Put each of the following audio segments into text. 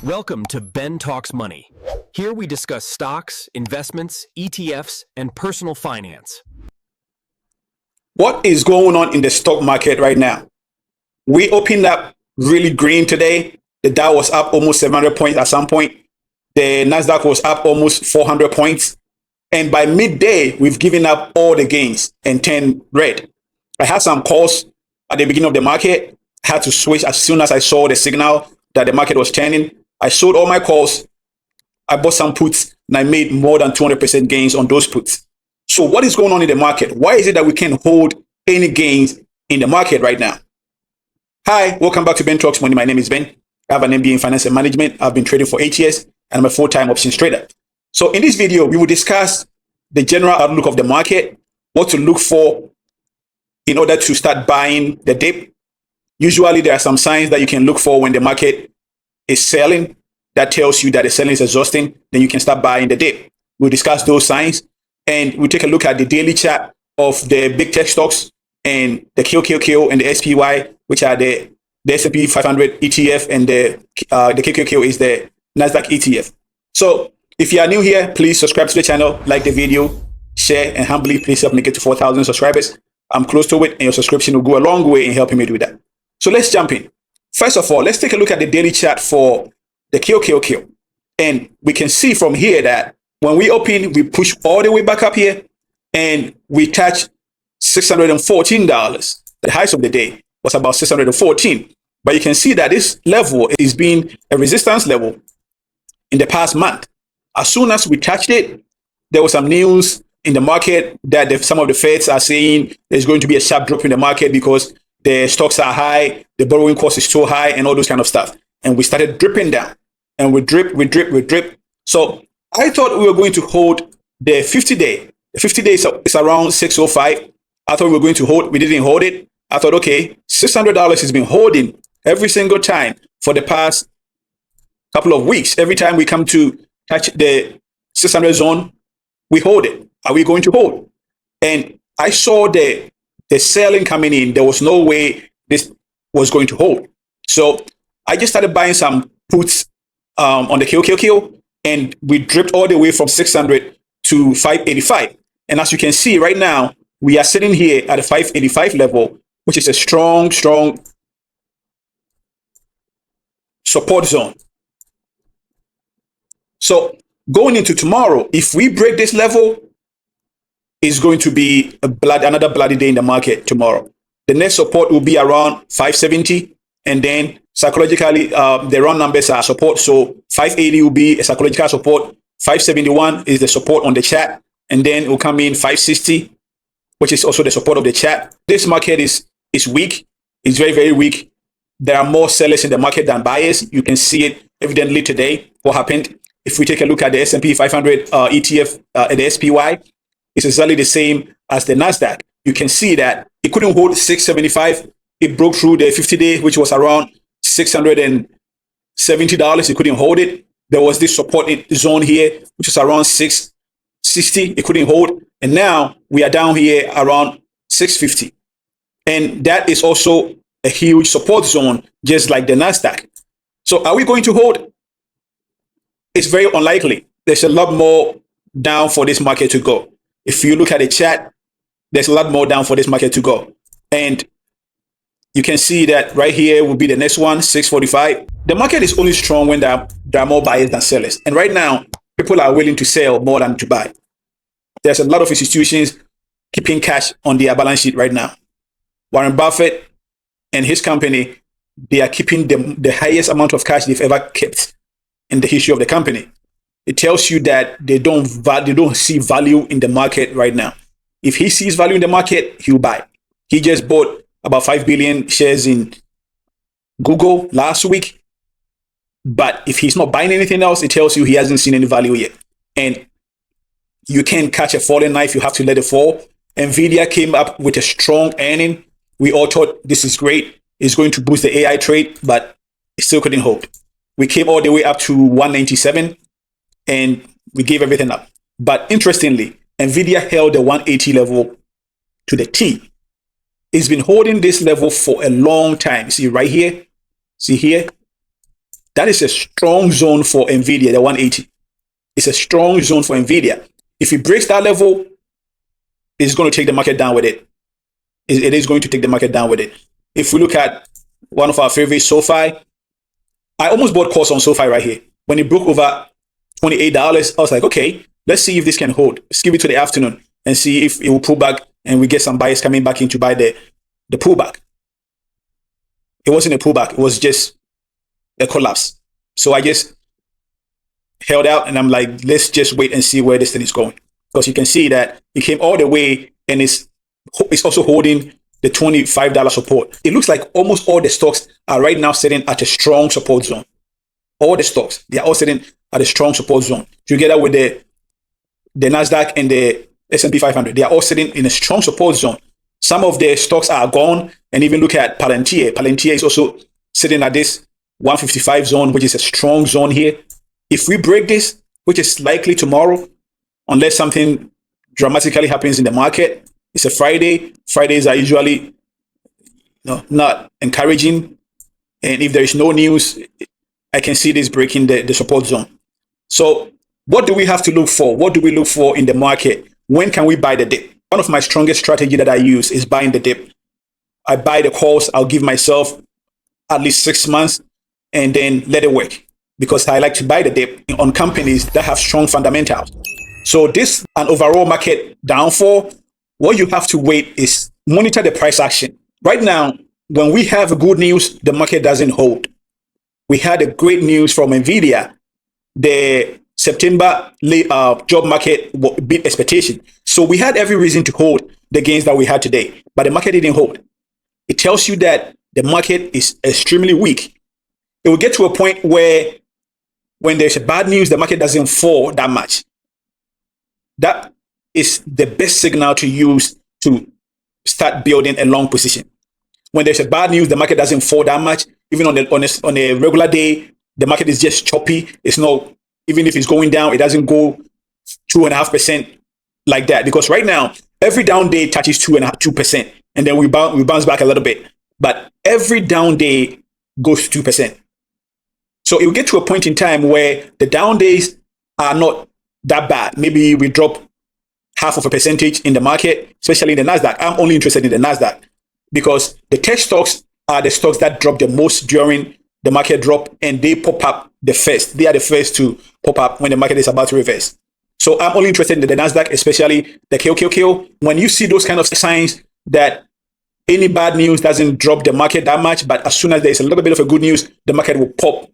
Welcome to Ben Talks Money. Here we discuss stocks, investments, ETFs, and personal finance. What is going on in the stock market right now? We opened up really green today. The Dow was up almost 700 points at some point. The Nasdaq was up almost 400 points. And by midday, we've given up all the gains and turned red. I had some calls at the beginning of the market. I had to switch as soon as I saw the signal that the market was turning. I sold all my calls. I bought some puts and I made more than 200% gains on those puts. So what is going on in the market? Why is it that we can't hold any gains in the market right now? Hi, welcome back to Ben Talks Money. My name is Ben. I have an MBA in Finance and Management. I've been trading for 8 years and I'm a full-time options trader. So in this video, we will discuss the general outlook of the market, what to look for in order to start buying the dip. Usually there are some signs that you can look for when the market is selling. That tells you that the selling is exhausting. Then you can start buying the dip. We'll discuss those signs and we'll take a look at the daily chart of the big tech stocks and the QQQ and the SPY, which are the S&P 500 ETF, and the QQQ is the Nasdaq ETF. So if you are new here, please subscribe to the channel, like the video, share, and humbly please help me get to 4,000 subscribers. I'm close to it, and your subscription will go a long way in helping me do that. So let's jump in. First of all, let's take a look at the daily chart for the QQQ. And we can see from here that when we open, we push all the way back up here and we touch $614. The highs of the day was about 614. But you can see that this level is being a resistance level in the past month. As soon as we touched it, there was some news in the market that some of the Feds are saying there's going to be a sharp drop in the market because the stocks are high, the borrowing cost is too high, and all those kind of stuff. And we started dripping down. And we drip. So I thought we were going to hold the 50-day. The 50-day is around 605. I thought we were going to hold. We didn't hold it. I thought, okay, $600 has been holding every single time for the past couple of weeks. Every time we come to touch the 600 zone, we hold it. Are we going to hold? And I saw the selling coming in. There was no way this was going to hold. So I just started buying some puts on the QQQ, and we dripped all the way from 600 to 585. And as you can see right now, we are sitting here at the 585 level, which is a strong support zone. So going into tomorrow, if we break this level, it's going to be another bloody day in the market tomorrow. The next support will be around 570, and then psychologically, the round numbers are support. So 580 will be a psychological support. 571 is the support on the chart, and then it will come in 560, which is also the support of the chart. This market is weak. It's very, very weak. There are more sellers in the market than buyers. You can see it evidently today. What happened? If we take a look at the S&P 500 ETF and the SPY, it's exactly the same as the Nasdaq. You can see that it couldn't hold 675. It broke through the 50-day, which was around $670. It couldn't hold it. There was this support zone here, which is around 660. It couldn't hold. And now we are down here around 650. And that is also a huge support zone, just like the Nasdaq. So are we going to hold? It's very unlikely. There's a lot more down for this market to go. If you look at the chart, there's a lot more down for this market to go. And you can see that right here will be the next one, 645. The market is only strong when there are more buyers than sellers. And right now, people are willing to sell more than to buy. There's a lot of institutions keeping cash on their balance sheet right now. Warren Buffett and his company, they are keeping the highest amount of cash they've ever kept in the history of the company. It tells you that they don't see value in the market right now. If he sees value in the market, he'll buy. He just bought about 5 billion shares in Google last week. But if he's not buying anything else, it tells you he hasn't seen any value yet. And you can't catch a falling knife. You have to let it fall. Nvidia came up with a strong earning. We all thought this is great. It's going to boost the AI trade, but it still couldn't hold. We came all the way up to 197 and we gave everything up. But interestingly, Nvidia held the 180 level to the T. It's been holding this level for a long time. See right here, see here, That is a strong zone for Nvidia, the 180. It's a strong zone for Nvidia. If it breaks that level, it's going to take the market down with it. It is going to take the market down with it. If we look at one of our favorites, SoFi, I almost bought calls on SoFi right here. When it broke over $28, I was like, okay, let's see if this can hold. Let's give it to the afternoon and see if it will pull back and we get some buyers coming back in to buy the pullback. It wasn't a pullback. It was just a collapse. So I just held out and I'm like, let's just wait and see where this thing is going. Because you can see that it came all the way and it's also holding the $25 support. It looks like almost all the stocks are right now sitting at a strong support zone. All the stocks, they are all sitting at a strong support zone. Together with the Nasdaq and the S&P 500, they are all sitting in a strong support zone. Some of the stocks are gone, and even look at Palantir. Palantir is also sitting at this 155 zone, which is a strong zone here. If we break this, which is likely tomorrow, unless something dramatically happens in the market, it's a Friday. Fridays are usually not encouraging. And if there is no news, I can see this breaking the support zone. So what do we have to look for? What do we look for in the market? When can we buy the dip? One of my strongest strategy that I use is buying the dip. I buy the calls. I'll give myself at least 6 months and then let it work, because I like to buy the dip on companies that have strong fundamentals. So this an overall market downfall. What you have to wait is monitor the price action. Right now, when we have good news, the market doesn't hold. We had a great news from Nvidia. The September job market beat expectation. So we had every reason to hold the gains that we had today, but the market didn't hold. It tells you that the market is extremely weak. It will get to a point where when there's a bad news, the market doesn't fall that much. That is the best signal to use to start building a long position. When there's a bad news, the market doesn't fall that much. Even on a regular day, the market is just choppy. It's not, even if it's going down, it doesn't go 2.5% like that. Because right now, every down day touches 2%, and then we bounce back a little bit. But every down day goes to 2%. So it will get to a point in time where the down days are not that bad. Maybe we drop 0.5% in the market, especially in the Nasdaq. I'm only interested in the Nasdaq because the tech stocks are the stocks that drop the most during the market drop, and they pop up the first. They are the first to pop up when the market is about to reverse. So I'm only interested in the Nasdaq, especially the QQQ. When you see those kind of signs that any bad news doesn't drop the market that much, but as soon as there's a little bit of a good news, the market will pop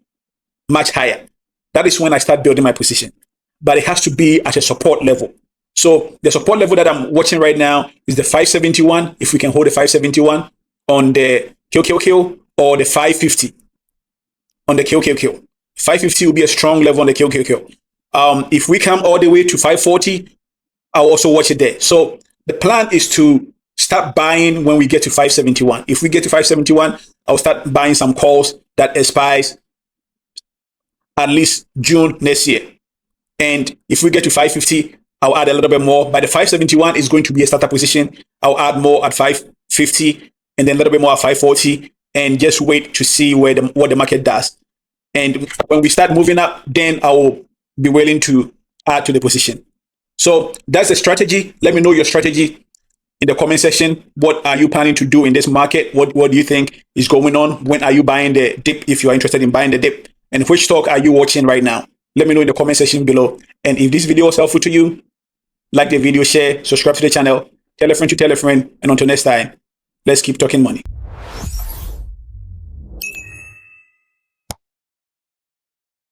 much higher. That is when I start building my position. But it has to be at a support level. So the support level that I'm watching right now is the 571. If we can hold the 571 on the QQQ, or the 550 on the QQQ. 550 will be a strong level on the QQQ. If we come all the way to 540, I'll also watch it there. So the plan is to start buying when we get to 571. If we get to 571, I'll start buying some calls that expires at least June next year. And if we get to 550, I'll add a little bit more. But the 571 is going to be a starter position. I'll add more at 550 and then a little bit more at 540, and just wait to see what the market does. And when we start moving up, then I will be willing to add to the position. So that's the strategy. Let me know your strategy in the comment section. What are you planning to do in this market? What do you think is going on? When are you buying the dip, if you are interested in buying the dip? And which stock are you watching right now? Let me know in the comment section below. And if this video was helpful to you, like the video, share, subscribe to the channel, tell a friend to tell a friend, and until next time, let's keep talking money.